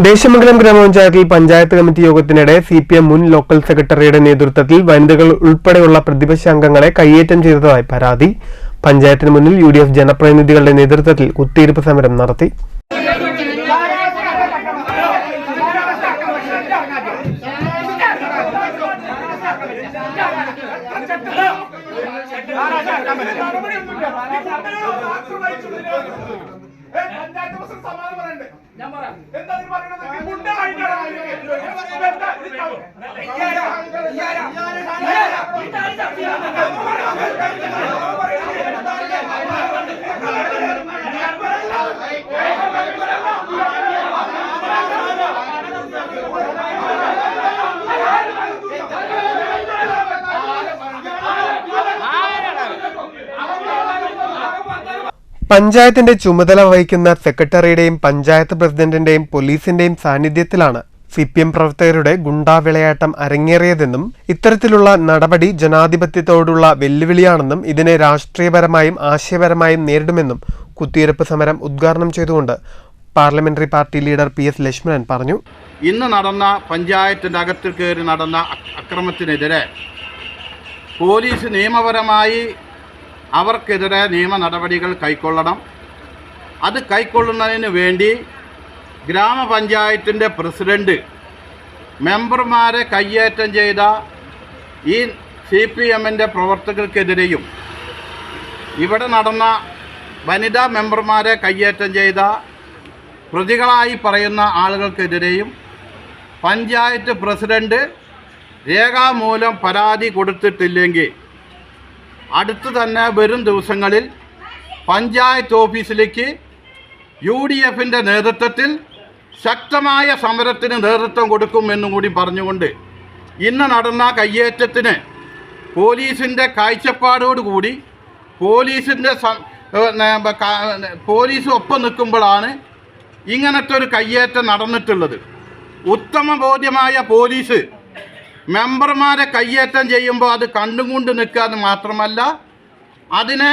ദേശമംഗലം ഗ്രാമപഞ്ചായത്തിൽ panchayat committee യോഗത്തിനിടെ CPM മുൻ local സെക്രട്ടറിയുടെ നേതൃത്വത്തിൽ വനിതകൾ ഉൾപ്പെടെയുള്ള പ്രതിപക്ഷ അംഗങ്ങളെ കയ്യേറ്റം ചെയ്തതായി പരാതി. പഞ്ചായത്തിന് മുന്നിൽ UDF ജനപ്രതിനിധികളുടെ നേതൃത്വത്തിൽ കുത്തിയിരിപ്പ് സമരം നടത്തി. പഞ്ചായത്തിന്റെ ചുമതല വഹിക്കുന്ന സെക്രട്ടറിയുടെയും പഞ്ചായത്ത് പ്രസിഡന്റിന്റെയും പോലീസിന്റെയും സാന്നിധ്യത്തിലാണ് സിപിഎം പ്രവർത്തകരുടെ ഗുണ്ടാവിളയാട്ടം അരങ്ങേറിയതെന്നും ഇത്തരത്തിലുള്ള നടപടി ജനാധിപത്യത്തോടുള്ള വെല്ലുവിളിയാണെന്നും ഇതിനെ രാഷ്ട്രീയപരമായും ആശയപരമായും നേരിടുമെന്നും കുത്തിയിരിപ്പ് സമരം ഉദ്ഘാടനം ചെയ്തുകൊണ്ട് parliamentary party leader PS Lakshmanan പറഞ്ഞു. ഇന്ന് നടന്ന പഞ്ചായത്തിന്റെ അകത്തിൽ കയറി നടന്ന അക്രമത്തിനെതിരെ പോലീസ് നിയമപരമായി അവർക്കെതിരെ നിയമ നടപടികൾ കൈക്കൊള്ളണം. അത് കൈക്കൊള്ളുന്നതിന് വേണ്ടി ഗ്രാമപഞ്ചായത്തിൻ്റെ പ്രസിഡന്റ് മെമ്പർമാരെ കയ്യേറ്റം ചെയ്ത ഈ CPMൻ്റെ പ്രവർത്തകർക്കെതിരെയും ഇവിടെ നടന്ന വനിതാ മെമ്പർമാരെ കയ്യേറ്റം ചെയ്ത പ്രതികളായി പറയുന്ന ആളുകൾക്കെതിരെയും പഞ്ചായത്ത് പ്രസിഡന്റ് രേഖാമൂലം പരാതി കൊടുത്തിട്ടില്ലെങ്കിൽ അടുത്തു തന്നെ വരും ദിവസങ്ങളിൽ പഞ്ചായത്ത് ഓഫീസിലേക്ക് UDFൻ്റെ നേതൃത്വത്തിൽ ശക്തമായ സമരത്തിന് നേതൃത്വം കൊടുക്കുമെന്നും കൂടി പറഞ്ഞുകൊണ്ട് ഇന്ന് നടന്ന കയ്യേറ്റത്തിന് പോലീസിൻ്റെ കാഴ്ചപ്പാടോടുകൂടി പോലീസ് ഒപ്പം നിൽക്കുമ്പോഴാണ് ഇങ്ങനത്തെ ഒരു കയ്യേറ്റം നടന്നിട്ടുള്ളത്. ഉത്തമ ബോധ്യമായ പോലീസ് മെമ്പർമാരെ കയ്യേറ്റം ചെയ്യുമ്പോൾ അത് കണ്ടുകൊണ്ട് നിൽക്കാതെ മാത്രമല്ല അതിനെ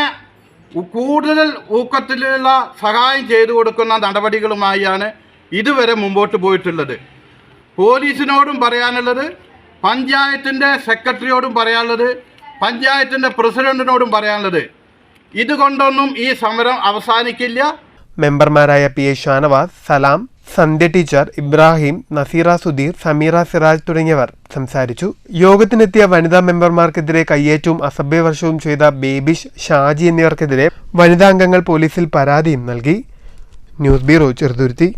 കൂടുതൽ ഊക്കത്തിലുള്ള സഹായം ചെയ്തു കൊടുക്കുന്ന നടപടികളുമായാണ് ഇതുവരെ മുമ്പോട്ട് പോയിട്ടുള്ളത്. പോലീസിനോടും പറയാനുള്ളത്, പഞ്ചായത്തിൻ്റെ സെക്രട്ടറിയോടും പറയാനുള്ളത്, പഞ്ചായത്തിൻ്റെ പ്രസിഡന്റിനോടും പറയാനുള്ളത്, ഇതുകൊണ്ടൊന്നും ഈ സമരം അവസാനിക്കില്ല. മെമ്പർമാരായ PA ഷാനവാസ്, സലാം, സന്ധ്യ ടീച്ചർ, ഇബ്രാഹിം, നസീറ സുധീർ, സമീറ സിറാജ് തുടങ്ങിയവർ സംസാരിച്ചു. യോഗത്തിനെത്തിയ വനിതാ മെമ്പർമാർക്കെതിരെ കയ്യേറ്റവും അസഭ്യവർഷവും ചെയ്ത ബേബിഷ്, ഷാജി എന്നിവർക്കെതിരെ വനിതാ അംഗങ്ങൾ പോലീസിൽ പരാതിയും നൽകി. News bureau, Cheruthuruthy.